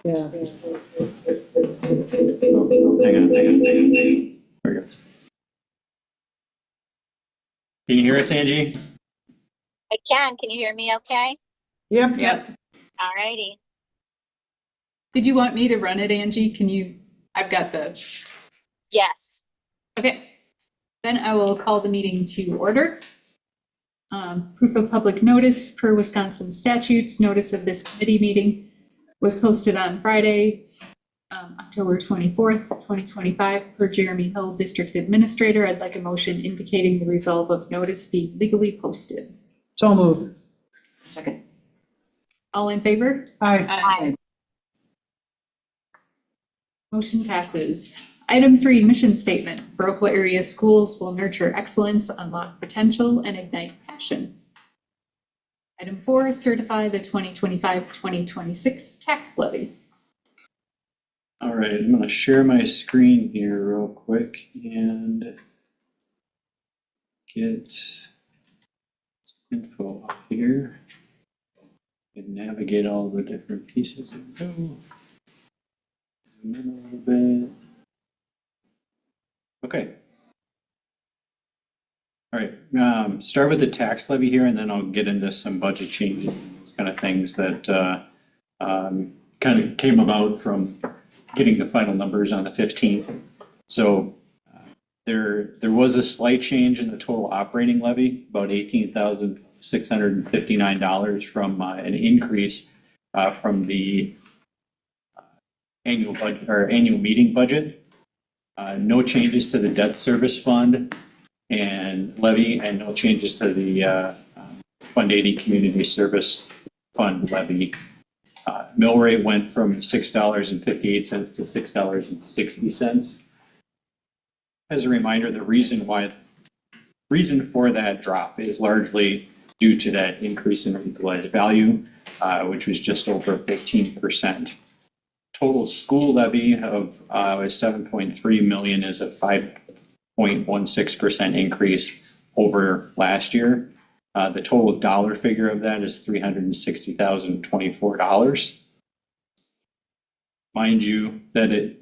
Yeah. Hang on. There we go. Can you hear us, Angie? I can. Can you hear me okay? Yep. All righty. Did you want me to run it, Angie? I've got the, Yes. okay. Then I will call the meeting to order. Proof of public notice per Wisconsin statutes. Notice of this committee meeting was posted on Friday, October 24th, 2025, per Jeremy Hill, District Administrator. I'd like a motion indicating the resolve of notice be legally posted. So moved. Second. All in favor? Aye. Motion passes. Item 3, mission statement. Viroqua area schools will nurture excellence, unlock potential, and ignite passion. Item 4, certify the 2025-2026 tax levy. All right, I'm going to share my screen here real quick and get info up here and navigate all the different pieces. Zoom in a little bit. Okay. All right, start with the tax levy here, and then I'll get into some budget changes, these kind of things that kind of came about from getting the final numbers on the 15th. So there was a slight change in the total operating levy, about $18,659 from an increase from the annual budget or annual meeting budget. No changes to the debt service fund and levy, and no changes to the Fund 80 Community Service Fund levy. Mill rate went from $6.58 to $6.60. As a reminder, the reason for that drop is largely due to that increase in equalized value, which was just over 15%. Total school levy of 7.3 million is a 5.16% increase over last year. The total dollar figure of that is $360,024. Mind you that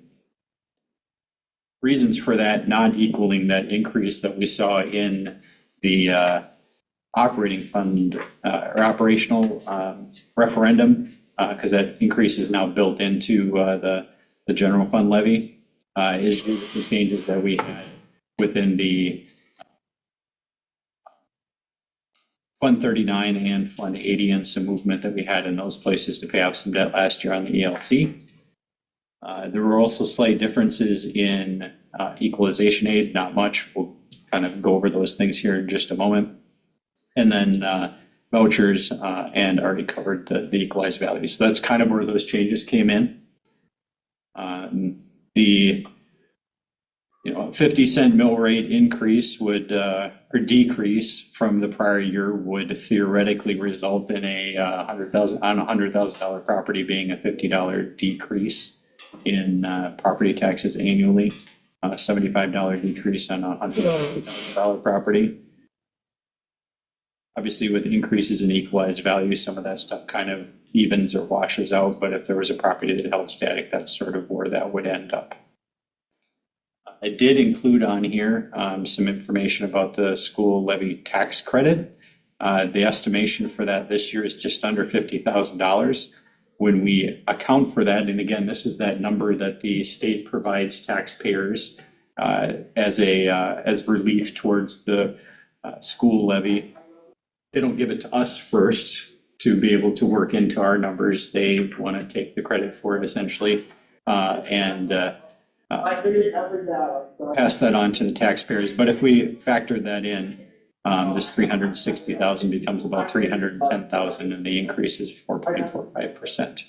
reasons for that not equaling that increase that we saw in the operating fund or operational referendum, because that increase is now built into the general fund levy, is due to the changes that we had within the Fund 39 and Fund 80 and some movement that we had in those places to pay off some debt last year on the ELC. There were also slight differences in equalization aid, not much. We'll kind of go over those things here in just a moment. And then vouchers and already covered the equalized value. So that's kind of where those changes came in. The 50-cent mill rate increase would or decrease from the prior year would theoretically result in a $100,000 property being a $50 decrease in property taxes annually, a $75 decrease on a $100,000 property. Obviously, with increases in equalized value, some of that stuff kind of evens or washes out. But if there was a property that held static, that's sort of where that would end up. I did include on here some information about the school levy tax credit. The estimation for that this year is just under $50,000. When we account for that, and again, this is that number that the state provides taxpayers as relief towards the school levy. They don't give it to us first to be able to work into our numbers. They want to take the credit for it essentially and pass that on to the taxpayers. But if we factor that in, this 360,000 becomes about 310,000, and the increase is 4.45%.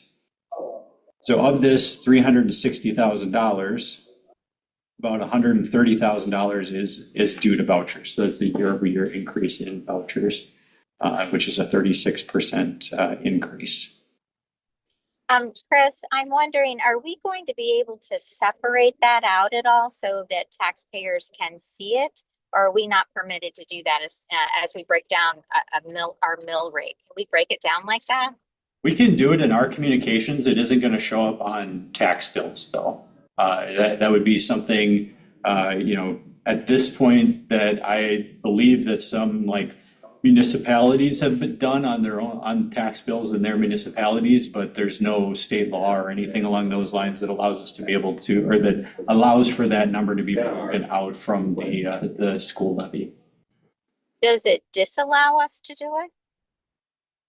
So of this $360,000, about $130,000 is due to vouchers. So that's a year-over-year increase in vouchers, which is a 36% increase. Chris, I'm wondering, are we going to be able to separate that out at all so that taxpayers can see it? Or are we not permitted to do that as we break down our mill rate? Can we break it down like that? We can do it in our communications. It isn't gonna show up on tax bills though. That would be something, at this point that I believe that some like municipalities have been done on their own, on tax bills in their municipalities, but there's no state law or anything along those lines that allows us to be able to, or that allows for that number to be broken out from the school levy. Does it disallow us to do it?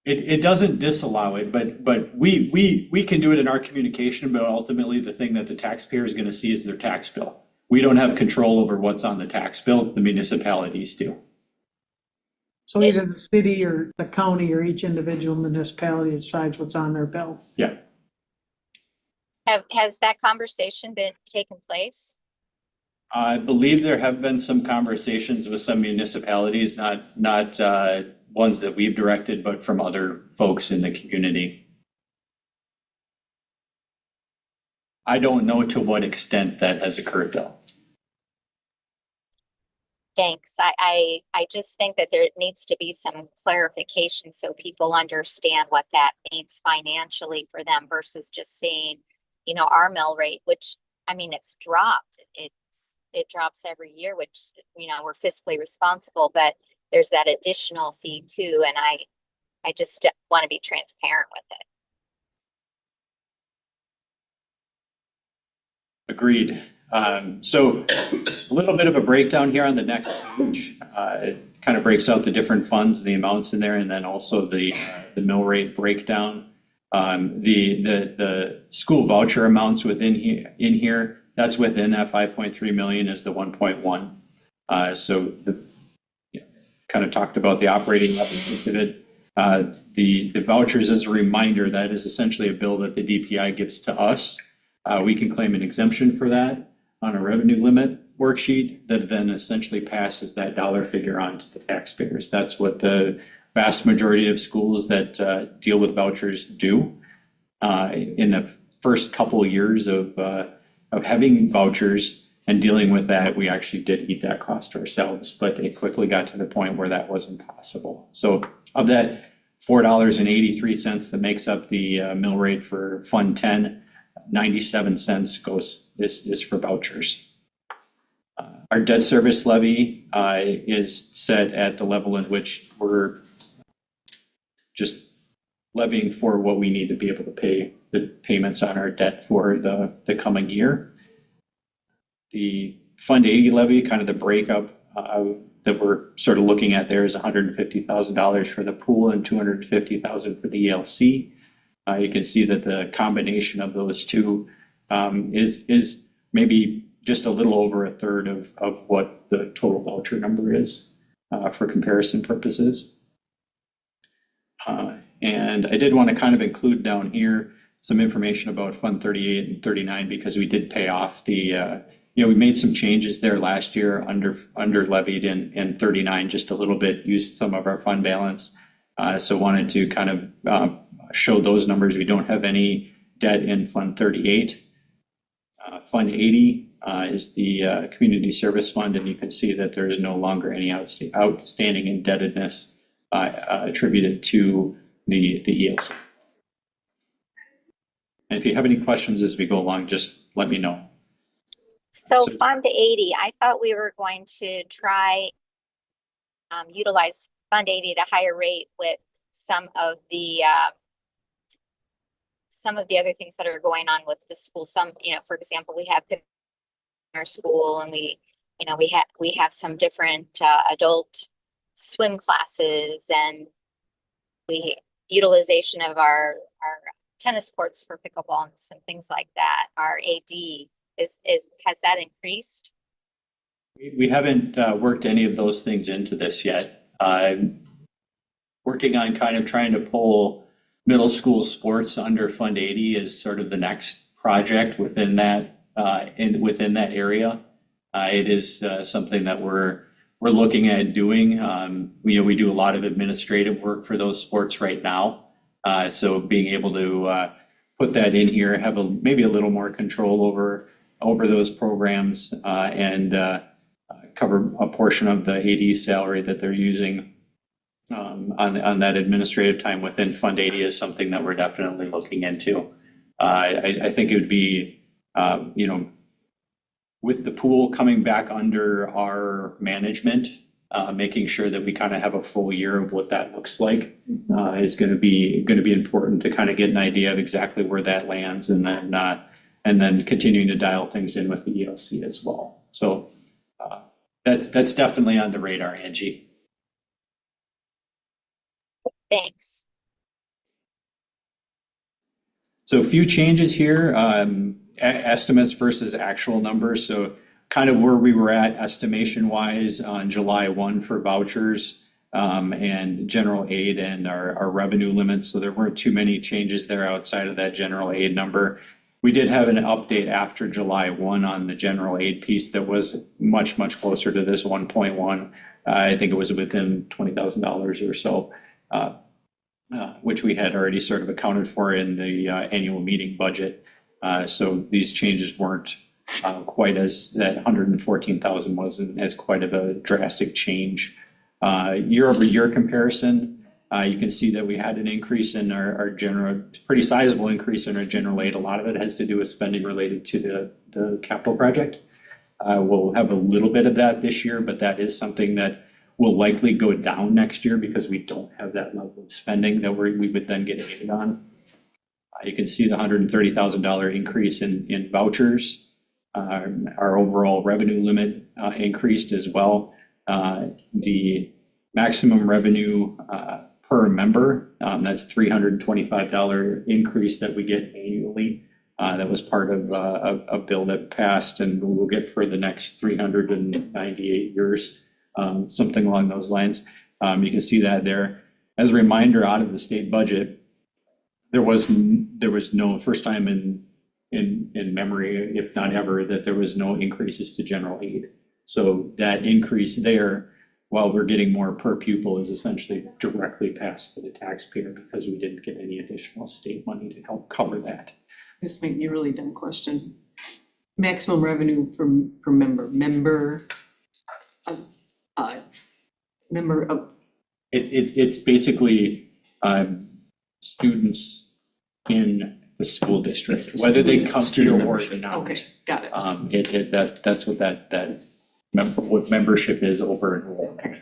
It doesn't disallow it, but we can do it in our communication, but ultimately the thing that the taxpayer is gonna see is their tax bill. We don't have control over what's on the tax bill, the municipalities do. So either the city or the county or each individual municipality decides what's on their bill. Yeah, Has that conversation been taken place? I believe there have been some conversations with some municipalities, not ones that we've directed, but from other folks in the community. I don't know to what extent that has occurred though. Thanks. I just think that there needs to be some clarification so people understand what that means financially for them versus just saying, our mill rate, which, I mean, it's dropped. It drops every year, which, we're fiscally responsible, but there's that additional fee too. And I just want to be transparent with it. Agreed. So a little bit of a breakdown here on the next page. It kind of breaks out the different funds, the amounts in there, and then also the mill rate breakdown. The school voucher amounts in here, that's within that 5.3 million is the 1.1. So kind of talked about the operating level of it. The vouchers, as a reminder, that is essentially a bill that the DPI gives to us. We can claim an exemption for that on a revenue limit worksheet that then essentially passes that dollar figure on to the taxpayers. That's what the vast majority of schools that deal with vouchers do. In the first couple of years of having vouchers and dealing with that, we actually did eat that cost ourselves, but it quickly got to the point where that wasn't possible. So of that $4.83 that makes up the mill rate for Fund 10, 97 cents is for vouchers. Our debt service levy is set at the level in which we're just levying for what we need to be able to pay the payments on our debt for the coming year. The Fund 80 levy, kind of the breakup that we're sort of looking at there is $150,000 for the pool and $250,000 for the ELC. You can see that the combination of those two is maybe just a little over a third of what the total voucher number is for comparison purposes. And I did want to kind of include down here some information about Fund 38 and 39 because we did pay off the, we made some changes there last year under levied in 39 just a little bit, used some of our fund balance. So wanted to kind of show those numbers. We don't have any debt in Fund 38. Fund 80 is the Community Service Fund, and you can see that there is no longer any outstanding indebtedness attributed to the ELC. And if you have any questions as we go along, just let me know. So Fund 80, I thought we were going to try utilize Fund 80 at a higher rate with some of the other things that are going on with the school. Some, for example, we have in our school, and we have some different adult swim classes, and utilization of our tennis courts for pickleball and some things like that. Our AD has that increased? We haven't worked any of those things into this yet. I'm working on kind of trying to pull middle school sports under Fund 80 is sort of the next project within that area. It is something that we're looking at doing. We do a lot of administrative work for those sports right now. So being able to put that in here, have maybe a little more control over those programs and cover a portion of the AD salary that they're using on that administrative time within Fund 80 is something that we're definitely looking into. I think it would be, with the pool coming back under our management, making sure that we kind of have a full year of what that looks like is going to be important to kind of get an idea of exactly where that lands, and then continuing to dial things in with the ELC as well. So that's definitely on the radar, Angie. Thanks. So a few changes here, estimates versus actual numbers. So kind of where we were at estimation wise on July 1 for vouchers and general aid and our revenue limits. So there weren't too many changes there outside of that general aid number. We did have an update after July 1 on the general aid piece that was much closer to this 1.1. I think it was within $20,000 or so. Which we had already sort of accounted for in the annual meeting budget. So these changes weren't quite as, that 114,000 wasn't as quite of a drastic change. Year over year comparison, you can see that we had an increase in our general, pretty sizable increase in our general aid. A lot of it has to do with spending related to the capital project. We'll have a little bit of that this year, but that is something that will likely go down next year because we don't have that level of spending that we would then get aided on. You can see the $130,000 increase in vouchers. Our overall revenue limit increased as well. The maximum revenue per member, that's $325 increase that we get annually. That was part of a bill that passed and we'll get for the next 398 years. Something along those lines. You can see that there. As a reminder, out of the state budget, there was no, first time in memory, if not ever, that there was no increases to general aid. So that increase there, while we're getting more per pupil, is essentially directly passed to the taxpayer because we didn't get any additional state money to help cover that. This might be a really dumb question. Maximum revenue per member, member of, It's basically students in the school district, whether they come here or not. okay, got it. That's what that membership is over enrollment.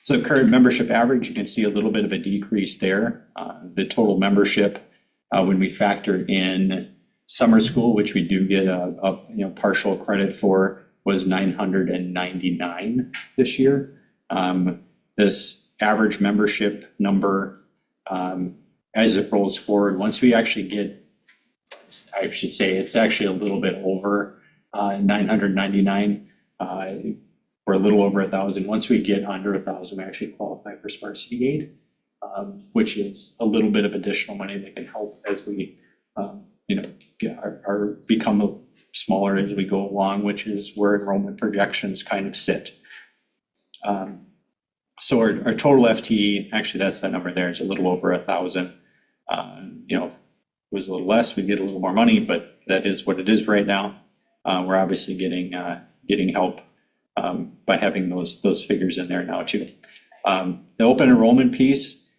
So current membership average, you can see a little bit of a decrease there. The total membership, when we factor in summer school, which we do get a partial credit for, was 999 this year. This average membership number, as it rolls forward, once we actually get, I should say, it's actually a little bit over 999. We're a little over 1,000. Once we get under 1,000, we actually qualify for Smart City Aid, which is a little bit of additional money that can help as we, get our become smaller as we go along, which is where enrollment projections kind of sit. So our total FTE, actually that's that number there, it's a little over 1,000. If it was a little less, we'd get a little more money, but that is what it is right now. We're obviously getting help by having those figures in there now too. The open enrollment piece,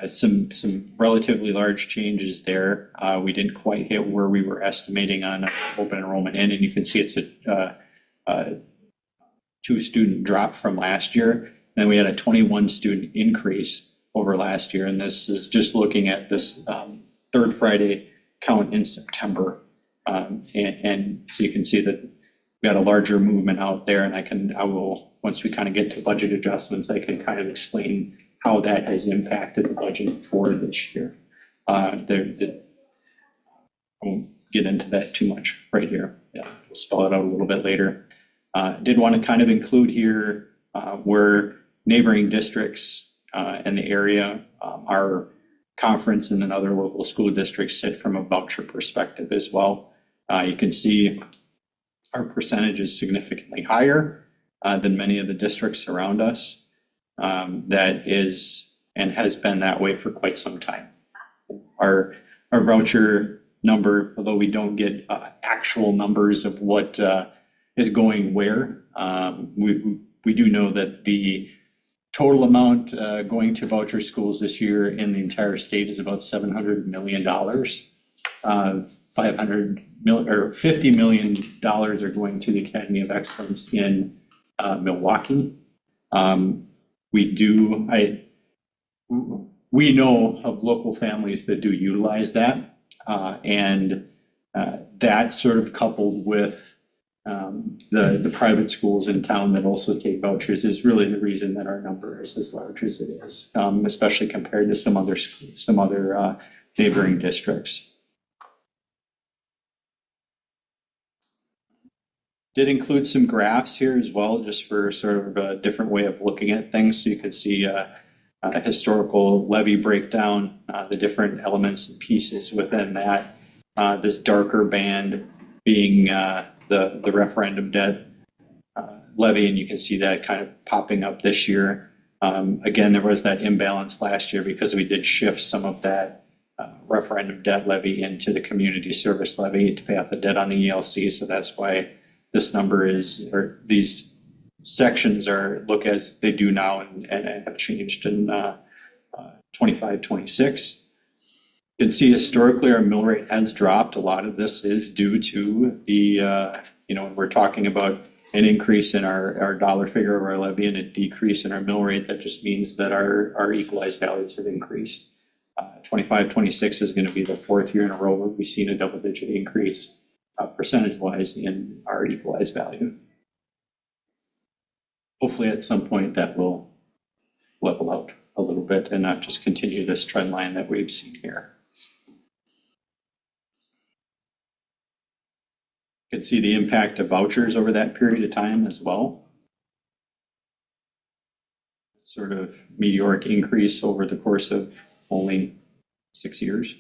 some relatively large changes there. We didn't quite hit where we were estimating on open enrollment end, and you can see it's a 2 student drop from last year. Then we had a 21 student increase over last year, and this is just looking at this third Friday count in September. And so you can see that we got a larger movement out there, and I will, once we kind of get to budget adjustments, I can kind of explain how that has impacted the budget for this year. I won't get into that too much right here. Yeah, we'll spell it out a little bit later. Did want to kind of include here where neighboring districts in the area, our conference and then other local school districts sit from a voucher perspective as well. You can see our percentage is significantly higher than many of the districts around us. That is and has been that way for quite some time. Our voucher number, although we don't get actual numbers of what is going where, We do know that the total amount going to voucher schools this year in the entire state is about $700 million. 500 million or $50 million are going to the Academy of Excellence in Milwaukee. We know of local families that do utilize that, and that sort of coupled with the private schools in town that also take vouchers is really the reason that our number is as large as it is, especially compared to some other neighboring districts. Did include some graphs here as well, just for sort of a different way of looking at things. So you could see a historical levy breakdown, the different elements and pieces within that. This darker band being the referendum debt levy, and you can see that kind of popping up this year. Again, there was that imbalance last year because we did shift some of that referendum debt levy into the community service levy to pay off the debt on the ELC. So that's why this number is, or these sections look as they do now and have changed in 25, 26. You can see historically our mill rate has dropped. A lot of this is due to the, when we're talking about an increase in our dollar figure of our levy and a decrease in our mill rate, that just means that our equalized values have increased. 25, 26 is going to be the fourth year in a row where we've seen a double-digit increase percentage-wise in our equalized value. Hopefully at some point that will level out a little bit and not just continue this trend line that we've seen here. You can see the impact of vouchers over that period of time as well. Sort of meteoric increase over the course of only 6 years.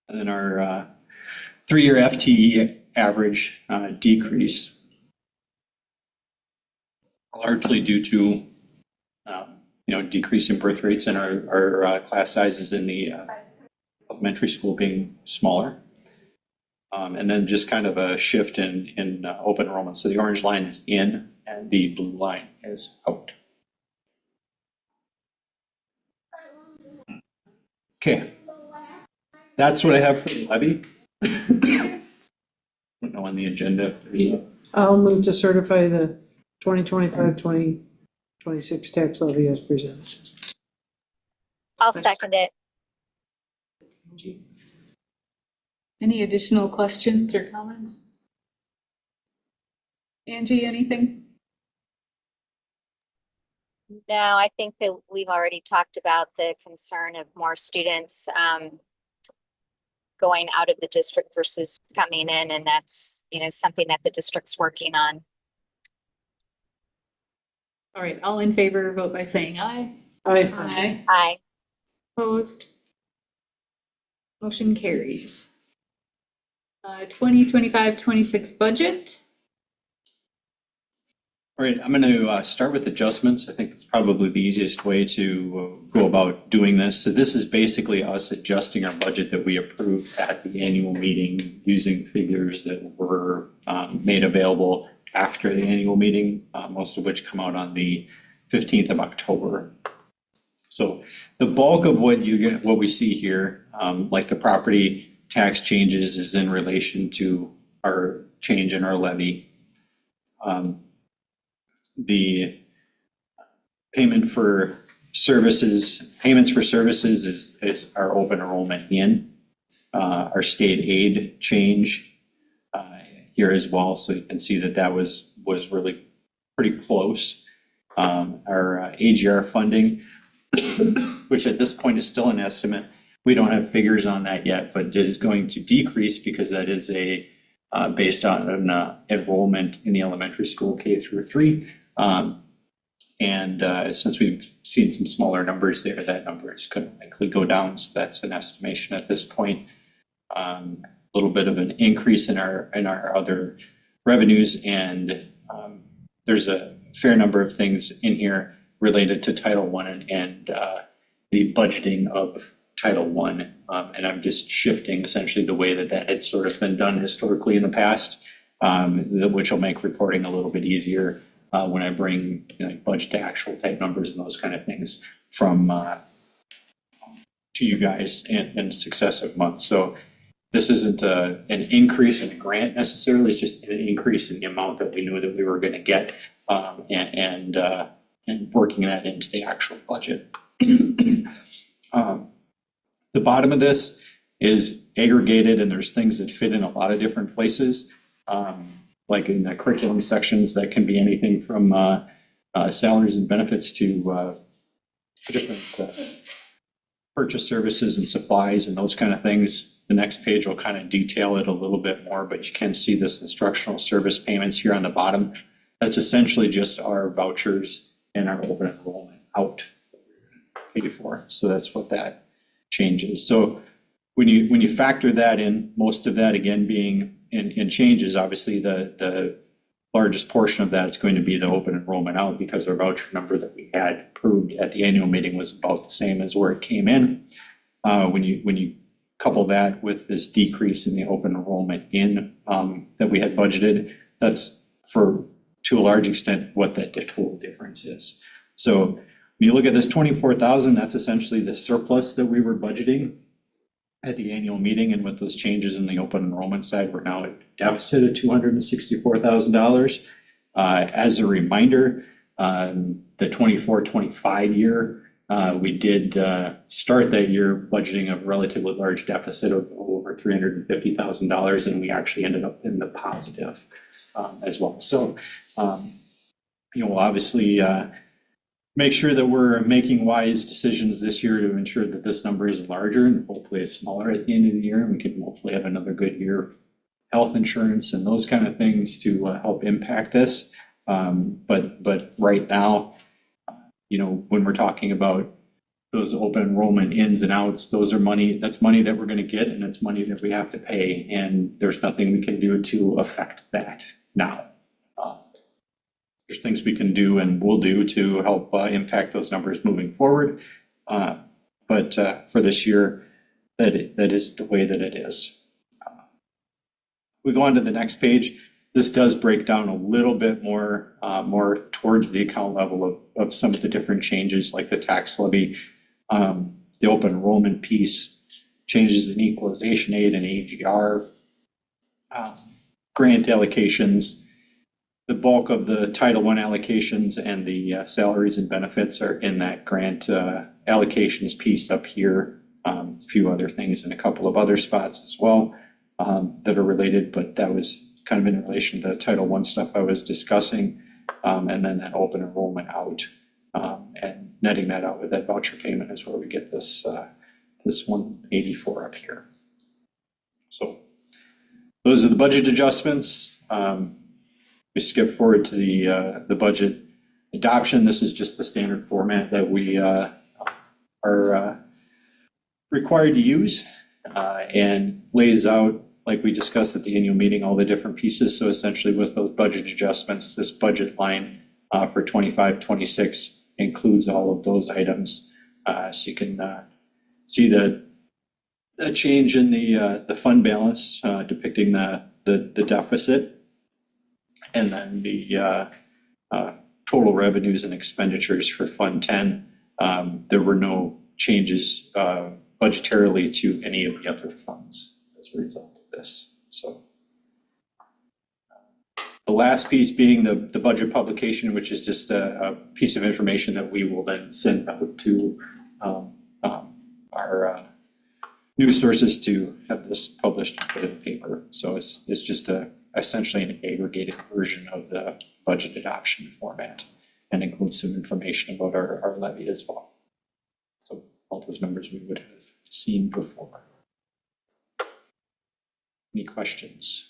And then our 3-year FTE average decrease, largely due to decrease in birth rates and our class sizes in the elementary school being smaller. And then just kind of a shift in open enrollment. So the orange line is in and the blue line is out. Okay. That's what I have for the levy. I don't know on the agenda. I'll move to certify the 2025-2026 tax levy as presented. I'll second it. Any additional questions or comments? Angie, anything? No, I think that we've already talked about the concern of more students going out of the district versus coming in, and that's, something that the district's working on. All right, all in favor, vote by saying aye. Aye. Aye. Opposed? Motion carries. 2025-26 budget. All right, I'm going to start with adjustments. I think it's probably the easiest way to go about doing this. So this is basically us adjusting our budget that we approved at the annual meeting using figures that were made available after the annual meeting, most of which come out on the 15th of October. So the bulk of what we see here, like the property tax changes, is in relation to our change in our levy. The payments for services is our open enrollment in. Our state aid change here as well, so you can see that was really pretty close. Our AGR funding, which at this point is still an estimate. We don't have figures on that yet, but it is going to decrease because that is based on an enrollment in the elementary school K through 3. Since we've seen some smaller numbers there, that number is going to likely go down. So that's an estimation at this point. A little bit of an increase in our other revenues, and there's a fair number of things in here related to Title I and the budgeting of Title I. And I'm just shifting essentially the way that had sort of been done historically in the past. which will make reporting a little bit easier when I bring budget to actual type numbers and those kind of things from to you guys in successive months. So this isn't an increase in the grant necessarily, it's just an increase in the amount that we knew that we were going to get and working that into the actual budget. The bottom of this is aggregated, and there's things that fit in a lot of different places. Like in the curriculum sections, that can be anything from salaries and benefits to different purchase services and supplies and those kind of things. The next page will kind of detail it a little bit more, but you can see this instructional service payments here on the bottom. That's essentially just our vouchers and our open enrollment out paid for. So that's what that changes. So when you factor that in, most of that again being in changes, obviously the largest portion of that is going to be the open enrollment out, because our voucher number that we had approved at the annual meeting was about the same as where it came in. When you couple that with this decrease in the open enrollment in that we had budgeted, that's to a large extent what that total difference is. So when you look at this 24,000, that's essentially the surplus that we were budgeting at the annual meeting, and with those changes in the open enrollment side, we're now at a deficit of $264,000. As a reminder, the 24-25 year, we did start that year budgeting a relatively large deficit of over $350,000, and we actually ended up in the positive as well. So, we'll obviously make sure that we're making wise decisions this year to ensure that this number is larger and hopefully it's smaller at the end of the year. And we can hopefully have another good year of health insurance and those kind of things to help impact this. But right now, when we're talking about those open enrollment ins and outs, that's money that we're going to get, and it's money that we have to pay. And there's nothing we can do to affect that now. There's things we can do and will do to help impact those numbers moving forward. But for this year, that is the way that it is. We go on to the next page. This does break down a little bit more towards the account level of some of the different changes, like the tax levy, the open enrollment piece, changes in equalization aid and AGR, grant allocations. The bulk of the Title I allocations and the salaries and benefits are in that grant allocations piece up here. A few other things in a couple of other spots as well that are related, but that was kind of in relation to the Title I stuff I was discussing, and then that open enrollment out, and netting that out with that voucher payment is where we get this 184 up here. So those are the budget adjustments. We skip forward to the budget adoption. This is just the standard format that we are required to use, and lays out, like we discussed at the annual meeting, all the different pieces. So essentially with those budget adjustments, this budget line for 25-26 includes all of those items. So you can see the change in the fund balance depicting the deficit, and then the total revenues and expenditures for Fund 10. There were no changes budgetarily to any of the other funds as a result of this. So the last piece being the budget publication, which is just a piece of information that we will then send out to our news sources to have this published in the paper. So it's just essentially an aggregated version of the budget adoption format, and includes some information about our levy as well. So all those numbers we would have seen before. Any questions?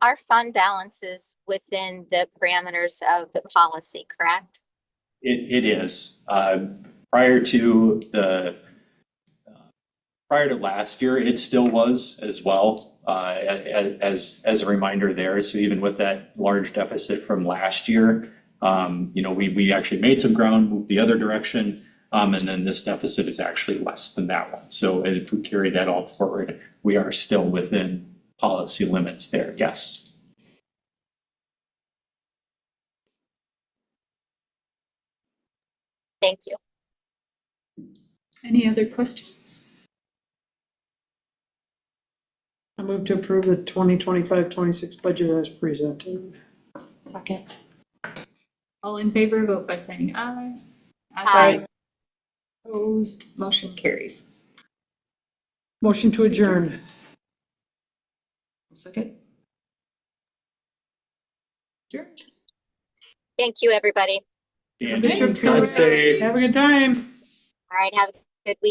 Our fund balance is within the parameters of the policy, correct? It is. Prior to last year, it still was as well, as a reminder there. So even with that large deficit from last year, we actually made some ground, moved the other direction. And then this deficit is actually less than that one. So if we carry that all forward, we are still within policy limits there, yes. Thank you. Any other questions? I move to approve the 2025-26 budget as presented. Second. All in favor, vote by saying aye. Aye. Opposed, motion carries. Motion to adjourn. Second. Adjourned. Thank you, everybody. And Good trip to drive safe. Have a good time. All right, have a good week.